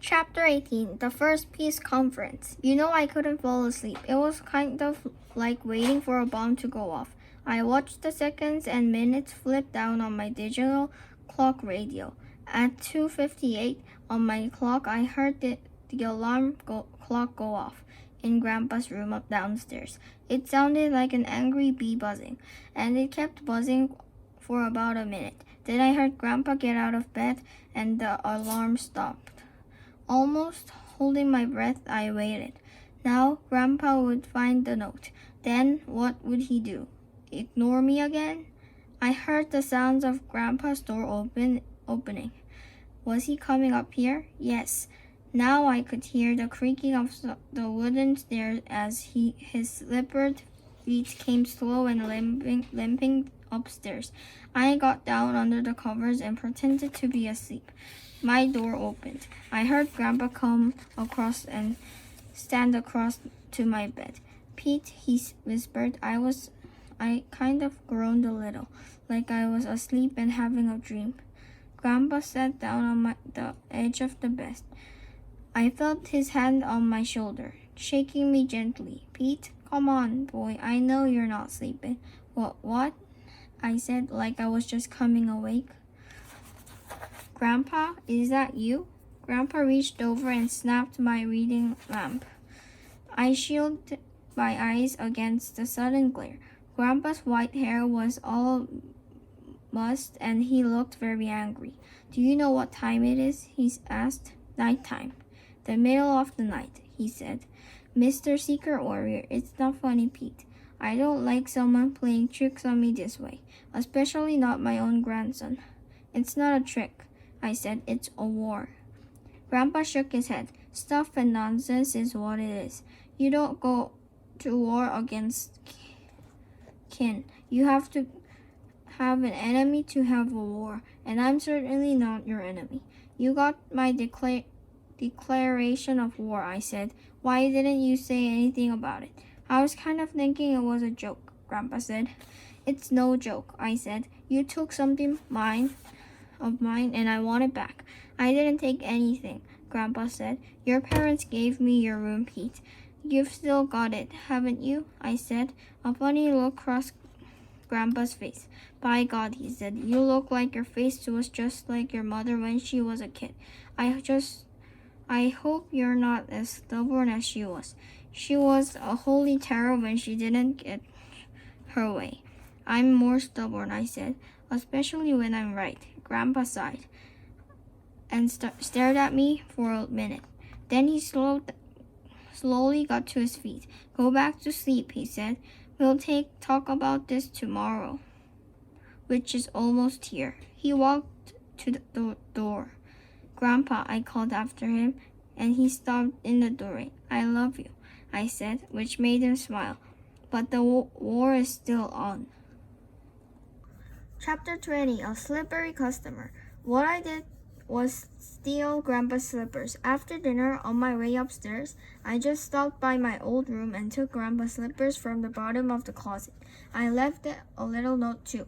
Chapter 18, The First Peace Conference. You know, I couldn't fall asleep. It was kind of like waiting for a bomb to go off. I watched the seconds and minutes flip down on my digital clock radio. At 2:58 on my clock, I heard the alarm clock go off in Grandpa's room up downstairs. It sounded like an angry bee buzzing, and it kept buzzing for about a minute. Then I heard Grandpa get out of bed, and the alarm stopped. Almost holding my breath, I waited. Now Grandpa would find the note. Then what would he do? Ignore me again? I heard the sounds of Grandpa's door opening. Was he coming up here? Yes. Now I could hear the creaking of the wooden stairs as his slippered feet came slow and limping upstairs. I got down under the covers and pretended to be asleep. My door opened. I heard Grandpa come across and stand across to my bed. Pete, he whispered. I kind of groaned a little, like I was asleep and having a dream. Grandpa sat down on the edge of the bed. I felt his hand on my shoulder, shaking me gently. Pete, come on, boy. I know you're not sleeping. What? I said, like I was just coming awake. Grandpa, is that you? Grandpa reached over and snapped my reading lamp. I shielded my eyes against the sudden glare. Grandpa's white hair was all mussed and he looked very angry. Do you know what time it is? He asked. Nighttime. The middle of the night, he said. Mr. Secret Warrior, it's not funny, Pete. I don't like someone playing tricks on me this way, especially not my own grandson. It's not a trick, I said. It's a war. Grandpa shook his head. Stuff and nonsense is what it is. You don't go to war against kin. You have to have an enemy to have a war, and I'm certainly not your enemy. You got my declaration of war, I said. Why didn't you say anything about it? I was kind of thinking it was a joke, Grandpa said. It's no joke, I said. You took something of mine and I want it back. I didn't take anything, Grandpa said. Your parents gave me your room, Pete. You've still got it, haven't you? I said. A funny look crossed Grandpa's face. By God, he said, you look like your face was just like your mother when she was a kid. I hope you're not as stubborn as she was. She was a holy terror when she didn't get her way. I'm more stubborn, I said, especially when I'm right. Grandpa sighed and stared at me for a minute. Then he slowly got to his feet. Go back to sleep, he said. We'll talk about this tomorrow, which is almost here. He walked to the door. Grandpa, I called after him, and he stopped in the doorway. I love you, I said, which made him smile. But the war is still on. Chapter 20, A Slippery Customer. What I did was steal Grandpa's slippers. After dinner, on my way upstairs, I just stopped by my old room and took Grandpa's slippers from the bottom of the closet. I left a little note too.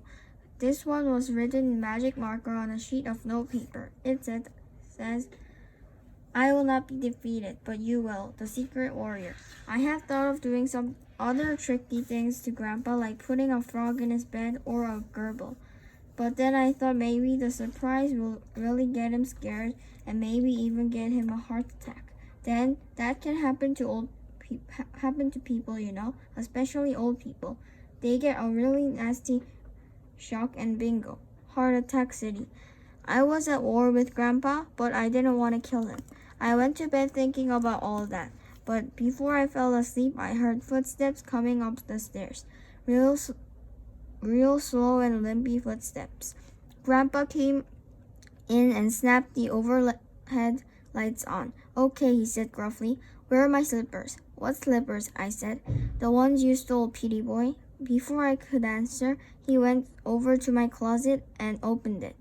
This one was written in magic marker on a sheet of notepaper. It says, I will not be defeated, but you will, the secret warrior. I had thought of doing some other tricky things to Grandpa, like putting a frog in his bed or a gerbil. But then I thought maybe the surprise will really get him scared and maybe even get him a heart attack. Then that can happen to people, you know, especially old people. They get a really nasty shock and bingo, heart attack city. I was at war with Grandpa, but I didn't want to kill him. I went to bed thinking about all of that. But before I fell asleep, I heard footsteps coming up the stairs. Real slow and limpy footsteps. Grandpa came in and snapped the overhead lights on. Okay, he said gruffly. Where are my slippers? What slippers? I said. The ones you stole, Petey boy. Before I could answer, he went over to my closet and opened it.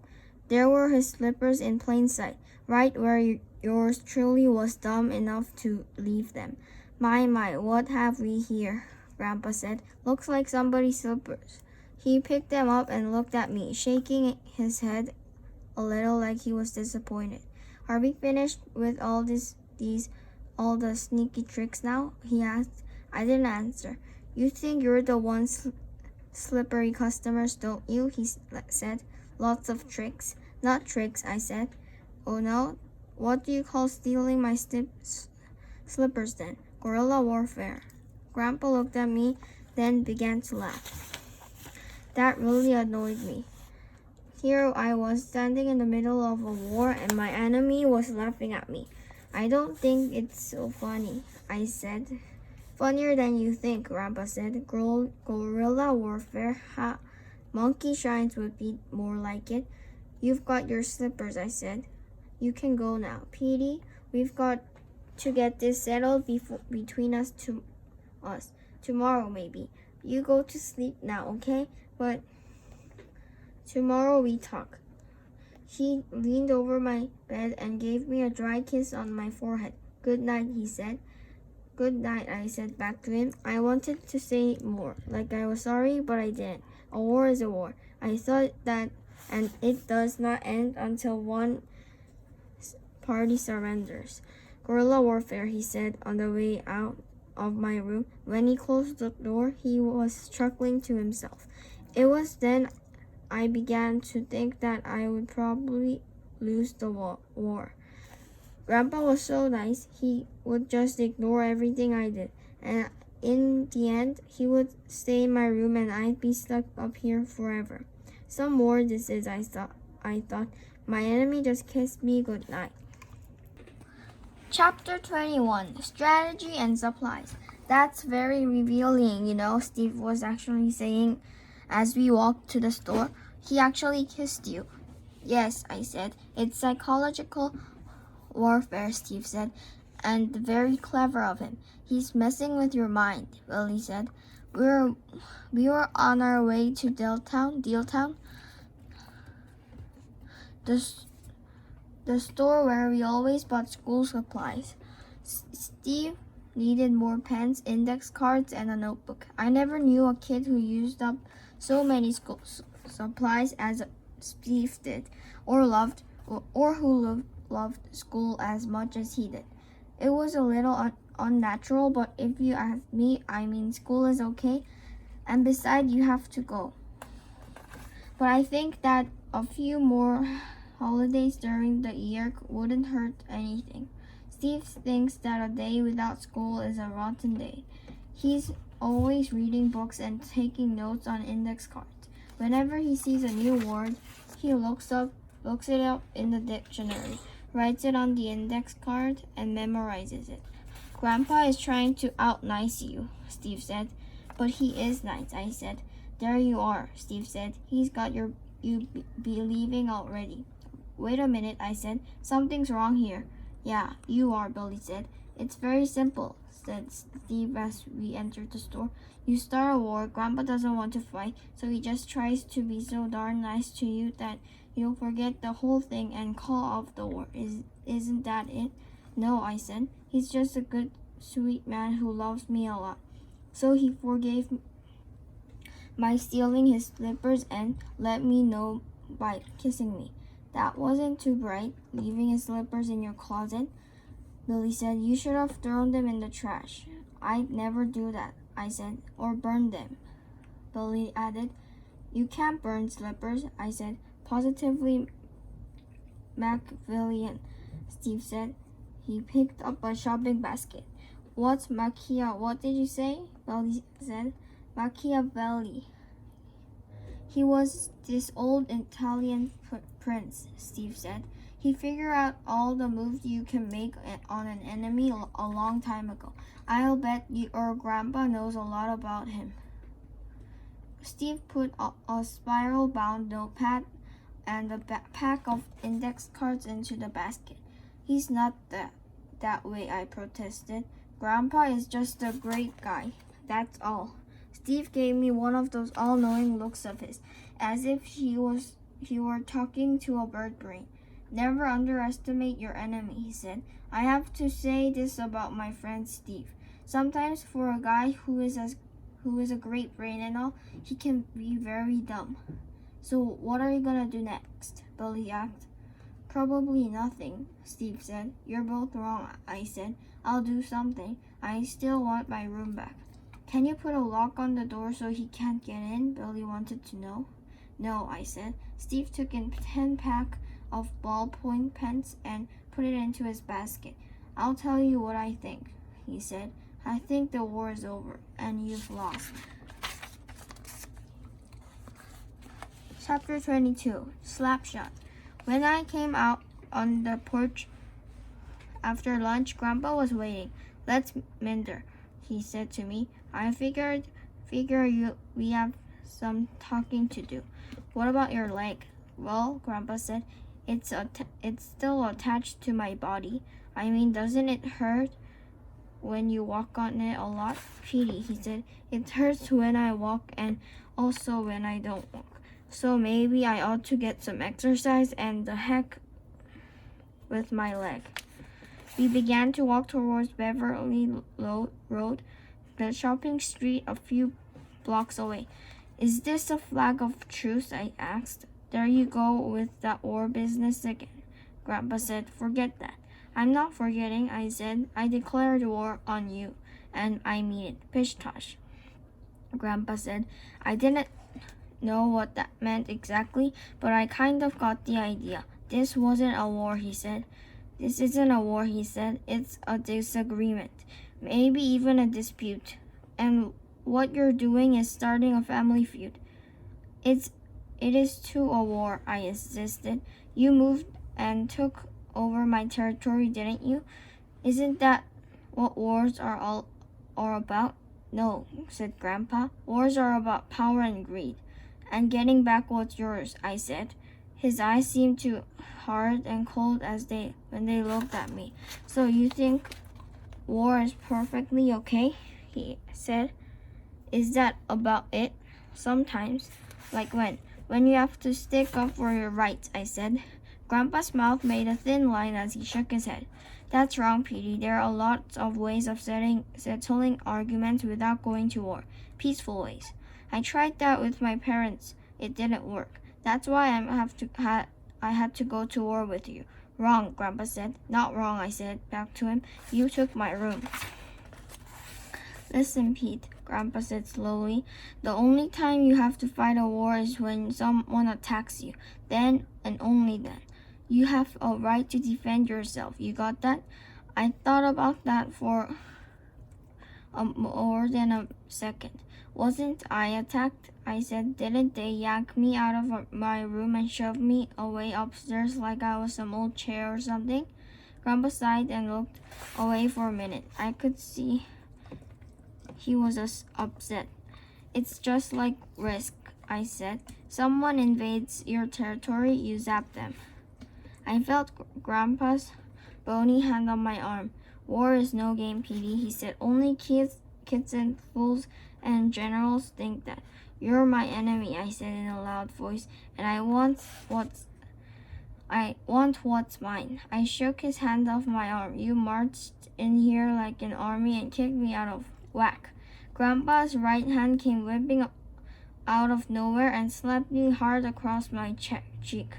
There were his slippers in plain sight, right where yours truly was dumb enough to leave them. My, what have we here? Grandpa said. Looks like somebody's slippers. He picked them up and looked at me, shaking his head a little like he was disappointed. Are we finished with all the sneaky tricks now? He asked. I didn't answer. You think you're the one slippery customers, don't you? He said. Lots of tricks. Not tricks, I said. Oh no? What do you call stealing my slippers then? Guerrilla warfare. Grandpa looked at me, then began to laugh. That really annoyed me. Here I was standing in the middle of a war and my enemy was laughing at me. I don't think it's so funny, I said. Funnier than you think, Grandpa said. Guerrilla warfare, ha. Monkey shines would be more like it. You've got your slippers, I said. You can go now. Petey, we've got to get this settled between us. Tomorrow, maybe. You go to sleep now, okay? But tomorrow we talk. He leaned over my bed and gave me a dry kiss on my forehead. Good night, he said. Good night, I said back to him. I wanted to say more, like I was sorry, but I didn't. A war is a war. I thought that, and it does not end until one party surrenders. Guerrilla warfare, he said on the way out of my room. When he closed the door, he was chuckling to himself. It was then I began to think that I would probably lose the war. Grandpa was so nice, he would just ignore everything I did. And in the end, he would stay in my room and I'd be stuck up here forever. Some war this is, I thought. My enemy just kissed me good night. Chapter 21, Strategy and Supplies. That's very revealing, Steve was actually saying as we walked to the store. He actually kissed you. Yes, I said. It's psychological warfare, Steve said, and very clever of him. He's messing with your mind, Willie said. We were on our way to Dealtown, the store where we always bought school supplies. Steve needed more pens, index cards, and a notebook. I never knew a kid who used up so many school supplies as Steve did, or who loved school as much as he did. It was a little unnatural, but if you ask me, I mean school is okay, and besides you have to go. But I think that a few more holidays during the year wouldn't hurt anything. Steve thinks that a day without school is a rotten day. He's always reading books and taking notes on index cards. Whenever he sees a new word, he looks it up in the dictionary, writes it on the index card, and memorizes it. Grandpa is trying to out-nice you, Steve said. But he is nice, I said. There you are, Steve said. He's got you believing already. Wait a minute, I said. Something's wrong here. Yeah, you are, Billy said. It's very simple, said Steve as we entered the store. You start a war, Grandpa doesn't want to fight, so he just tries to be so darn nice to you that you'll forget the whole thing and call off the war. Isn't that it? No, I said. He's just a good, sweet man who loves me a lot. So he forgave my stealing his slippers and let me know by kissing me. That wasn't too bright, leaving his slippers in your closet, Billy said. You should have thrown them in the trash. I'd never do that, I said, or burn them. Billy added. You can't burn slippers, I said. Positively Machiavellian, Steve said. He picked up a shopping basket. What's what did you say? Billy said. Machiavelli. He was this old Italian prince, Steve said. He figured out all the moves you can make on an enemy a long time ago. I'll bet your grandpa knows a lot about him. Steve put a spiral-bound notepad and a pack of index cards into the basket. He's not that way, I protested. Grandpa is just a great guy, that's all. Steve gave me one of those all-knowing looks of his, as if he were talking to a bird brain. Never underestimate your enemy, he said. I have to say this about my friend Steve. Sometimes for a guy who is a great brain and all, he can be very dumb. So what are you gonna do next? Billy asked. Probably nothing, Steve said. You're both wrong, I said. I'll do something. I still want my room back. Can you put a lock on the door so he can't get in? Billy wanted to know. No, I said. Steve took a 10-pack of ballpoint pens and put it into his basket. I'll tell you what I think, he said. I think the war is over and you've lost. Chapter 22, Slapshot. When I came out on the porch after lunch, Grandpa was waiting. Let's minder, he said to me. I figure we have some talking to do. What about your leg? Well, Grandpa said, it's still attached to my body. I mean, doesn't it hurt when you walk on it a lot? Petey, he said, it hurts when I walk and also when I don't walk. So maybe I ought to get some exercise and the heck with my leg. We began to walk towards Beverly Road, the shopping street a few blocks away. Is this a flag of truce? I asked. There you go with that war business again. Grandpa said, forget that. I'm not forgetting, I said. I declared war on you, and I mean it. Pish-tosh. Grandpa said, I didn't know what that meant exactly, but I kind of got the idea. This wasn't a war, he said. This isn't a war, he said. It's a disagreement, maybe even a dispute. And what you're doing is starting a family feud. It is too a war, I insisted. You moved and took over my territory, didn't you? Isn't that what wars are about? No, said Grandpa. Wars are about power and greed. And getting back what's yours, I said. His eyes seemed too hard and cold when they looked at me. So you think war is perfectly okay? He said. Is that about it? Sometimes. Like when? When you have to stick up for your rights, I said. Grandpa's mouth made a thin line as he shook his head. That's wrong, Petey. There are lots of ways of settling arguments without going to war. Peaceful ways. I tried that with my parents. It didn't work. That's why I had to go to war with you. Wrong, Grandpa said. Not wrong, I said back to him. You took my room. Listen, Pete, Grandpa said slowly. The only time you have to fight a war is when someone attacks you. Then and only then. You have a right to defend yourself. You got that? I thought about that for more than a second. Wasn't I attacked? I said. Didn't they yank me out of my room and shove me away upstairs like I was some old chair or something? Grandpa sighed and looked away for a minute. I could see he was upset. It's just like Risk, I said. Someone invades your territory, you zap them. I felt Grandpa's bony hand on my arm. War is no game, Petey, he said. Only kids and fools and generals think that. You're my enemy, I said in a loud voice, and I want what's mine. I shook his hand off my arm. You marched in here like an army and kicked me out of whack. Grandpa's right hand came whipping out of nowhere and slapped me hard across my cheek.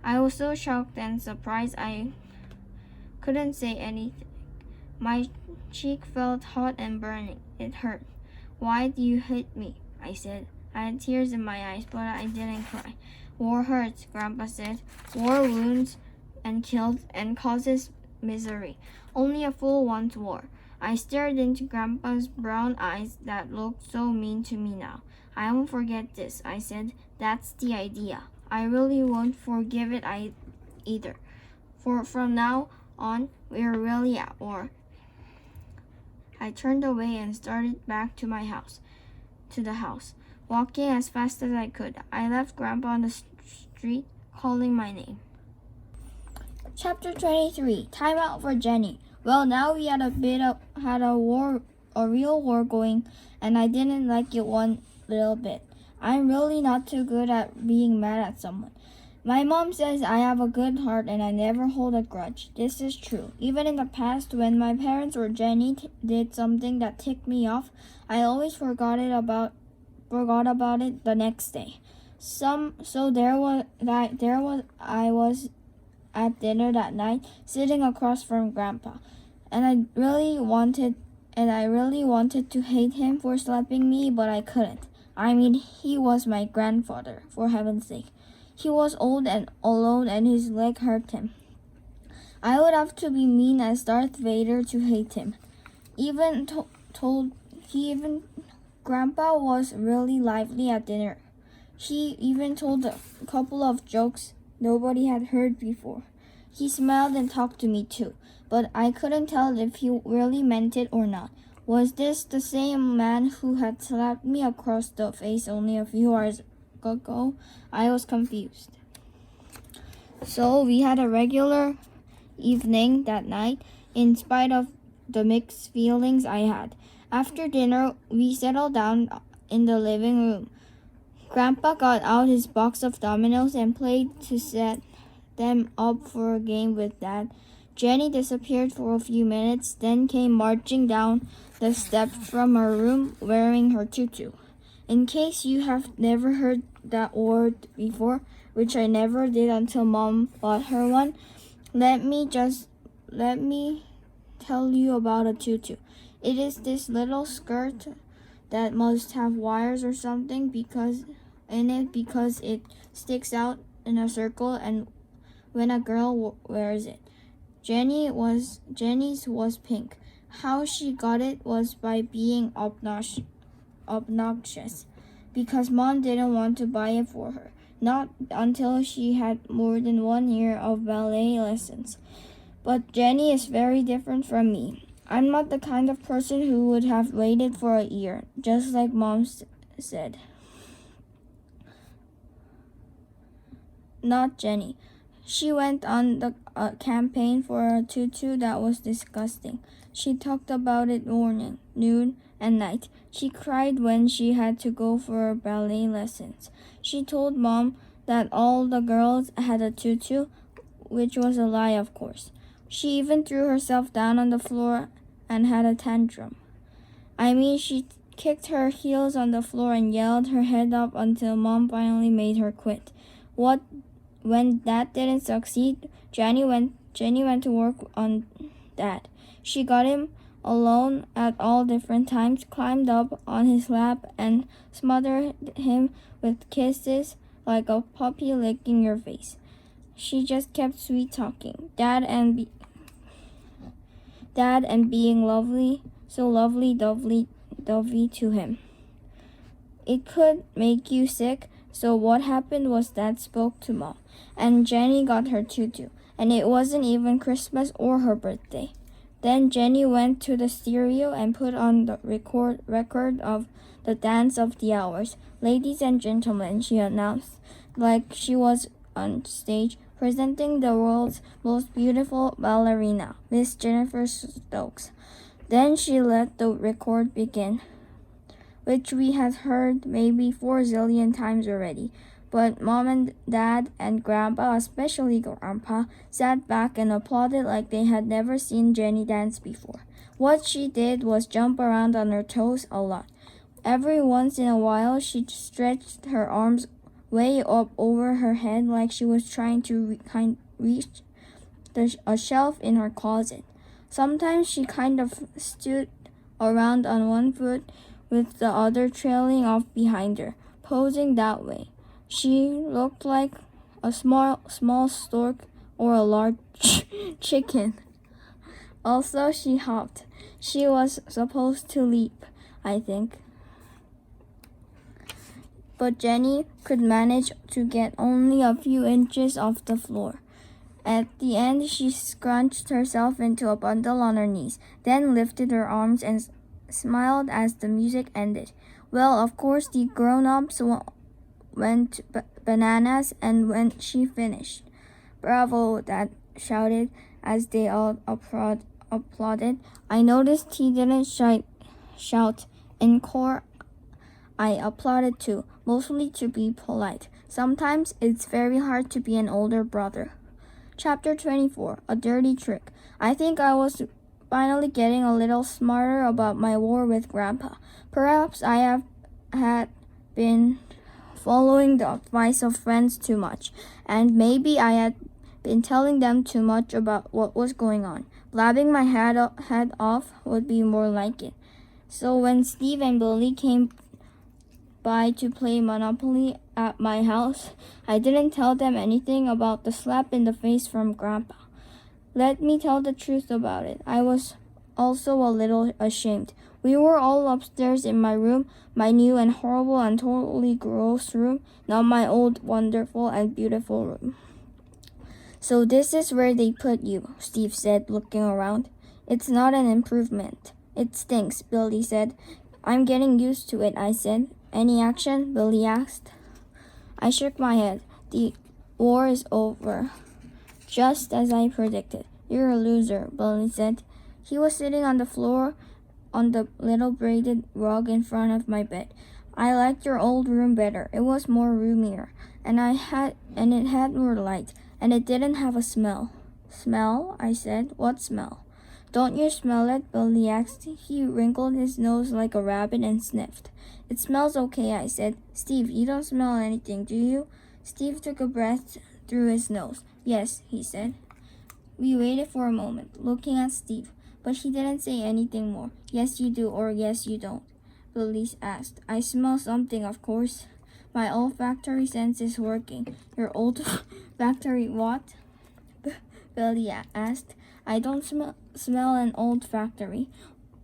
I was so shocked and surprised I couldn't say anything. My cheek felt hot and burning. It hurt. Why do you hit me? I said. I had tears in my eyes, but I didn't cry. War hurts, Grandpa said. War wounds and kills and causes misery. Only a fool wants war. I stared into Grandpa's brown eyes that looked so mean to me now. I won't forget this, I said. That's the idea. I really won't forgive it either. For from now on, we're really at war. I turned away and started back to the house, walking as fast as I could. I left Grandpa on the street, calling my name. Chapter 23, Time Out for Jenny. Well, now we had a real war going, and I didn't like it one little bit. I'm really not too good at being mad at someone. My mom says I have a good heart and I never hold a grudge. This is true. Even in the past, when my parents or Jenny did something that ticked me off, I always forgot about it the next day. I was at dinner that night, sitting across from Grandpa. And I really wanted to hate him for slapping me, but I couldn't. I mean, he was my grandfather, for heaven's sake. He was old and alone, and his leg hurt him. I would have to be mean as Darth Vader to hate him. Grandpa was really lively at dinner. He even told a couple of jokes nobody had heard before. He smiled and talked to me too, but I couldn't tell if he really meant it or not. Was this the same man who had slapped me across the face only a few hours ago? I was confused. So we had a regular evening that night, in spite of the mixed feelings I had. After dinner, we settled down in the living room. Grandpa got out his box of dominoes and played to set them up for a game with Dad. Jenny disappeared for a few minutes, then came marching down the steps from her room wearing her tutu. In case you have never heard that word before, which I never did until Mom bought her one, let me tell you about a tutu. It is this little skirt that must have wires or something because it sticks out in a circle and when a girl wears it. Jenny's was pink. How she got it was by being obnoxious because Mom didn't want to buy it for her. Not until she had more than 1 year of ballet lessons. But Jenny is very different from me. I'm not the kind of person who would have waited for a year, just like Mom said. Not Jenny. She went on the campaign for a tutu that was disgusting. She talked about it morning, noon, and night. She cried when she had to go for ballet lessons. She told Mom that all the girls had a tutu, which was a lie, of course. She even threw herself down on the floor and had a tantrum. I mean, she kicked her heels on the floor and yelled her head up until Mom finally made her quit. When that didn't succeed, Jenny went to work on Dad. She got him alone at all different times, climbed up on his lap, and smothered him with kisses like a puppy licking your face. She just kept sweet-talking Dad and being lovely, so lovey-dovey to him. It could make you sick, so what happened was Dad spoke to Mom, and Jenny got her tutu, and it wasn't even Christmas or her birthday. Then Jenny went to the stereo and put on the record of the Dance of the Hours. Ladies and gentlemen, she announced, like she was on stage, presenting the world's most beautiful ballerina, Miss Jennifer Stokes. Then she let the record begin, which we had heard maybe 4 zillion times already. But Mom and Dad and Grandpa, especially Grandpa, sat back and applauded like they had never seen Jenny dance before. What she did was jump around on her toes a lot. Every once in a while, she stretched her arms way up over her head like she was trying to reach a shelf in her closet. Sometimes she kind of stood around on one foot with the other trailing off behind her, posing that way. She looked like a small stork or a large chicken. Also, she hopped. She was supposed to leap, I think. But Jenny could manage to get only a few inches off the floor. At the end, she scrunched herself into a bundle on her knees, then lifted her arms and smiled as the music ended. Well, of course, the grown-ups went bananas, and when she finished, "Bravo!" Dad shouted as they all applauded. I noticed he didn't shout encore. I applauded too, mostly to be polite. Sometimes it's very hard to be an older brother. Chapter 24, A Dirty Trick. I think I was finally getting a little smarter about my war with Grandpa. Perhaps I had been following the advice of friends too much, and maybe I had been telling them too much about what was going on. Blabbing my head off would be more like it. So when Steve and Billy came by to play Monopoly at my house, I didn't tell them anything about the slap in the face from Grandpa. Let me tell the truth about it. I was also a little ashamed. We were all upstairs in my room, my new and horrible and totally gross room, not my old wonderful and beautiful room. So this is where they put you, Steve said, looking around. It's not an improvement. It stinks, Billy said. I'm getting used to it, I said. Any action? Billy asked. I shook my head. The war is over. Just as I predicted. You're a loser, Billy said. He was sitting on the floor on the little braided rug in front of my bed. I liked your old room better. It was more roomier, and it had more light, and it didn't have a smell. Smell? I said. What smell? Don't you smell it? Billy asked. He wrinkled his nose like a rabbit and sniffed. It smells okay, I said. Steve, you don't smell anything, do you? Steve took a breath through his nose. Yes, he said. We waited for a moment, looking at Steve, but he didn't say anything more. Yes, you do, or yes, you don't, Billy asked. I smell something, of course. My olfactory sense is working. Your olfactory what? Billy asked. I don't smell an olfactory.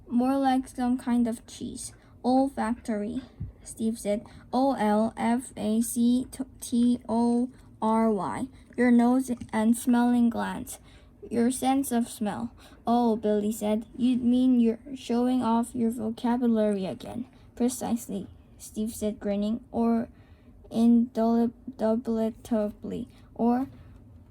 More like some kind of cheese. Olfactory, Steve said. Olfactory. Your nose and smelling glands. Your sense of smell. Oh, Billy said. You mean you're showing off your vocabulary again? Precisely, Steve said, grinning. Or indubitably. Or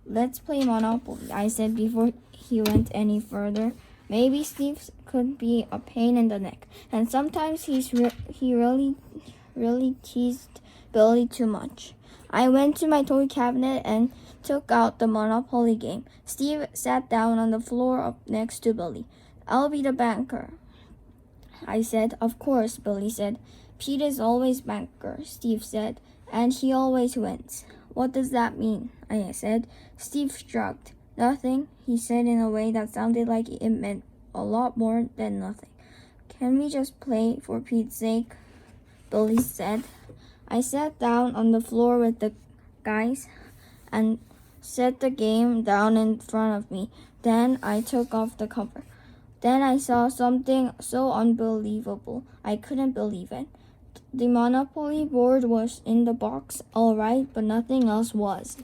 let's play Monopoly, I said before he went any further. Maybe Steve could be a pain in the neck, and sometimes he really teased Billy too much. I went to my toy cabinet and took out the Monopoly game. Steve sat down on the floor up next to Billy. I'll be the banker, I said. Of course, Billy said. Pete is always banker, Steve said, and he always wins. What does that mean? I said. Steve shrugged. Nothing, he said in a way that sounded like it meant a lot more than nothing. Can we just play for Pete's sake? Billy said. I sat down on the floor with the guys and set the game down in front of me. Then I took off the cover. Then I saw something so unbelievable. I couldn't believe it. The Monopoly board was in the box, all right, but nothing else was.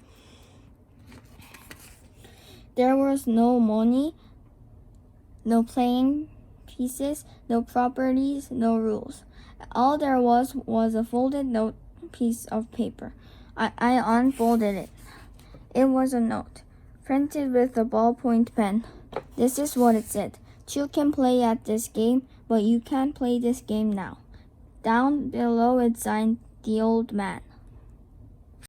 There was no money, no playing pieces, no properties, no rules. All there was a folded note piece of paper. I unfolded it. It was a note, printed with a ballpoint pen. This is what it said. You can play at this game, but you can't play this game now. Down below it signed the old man.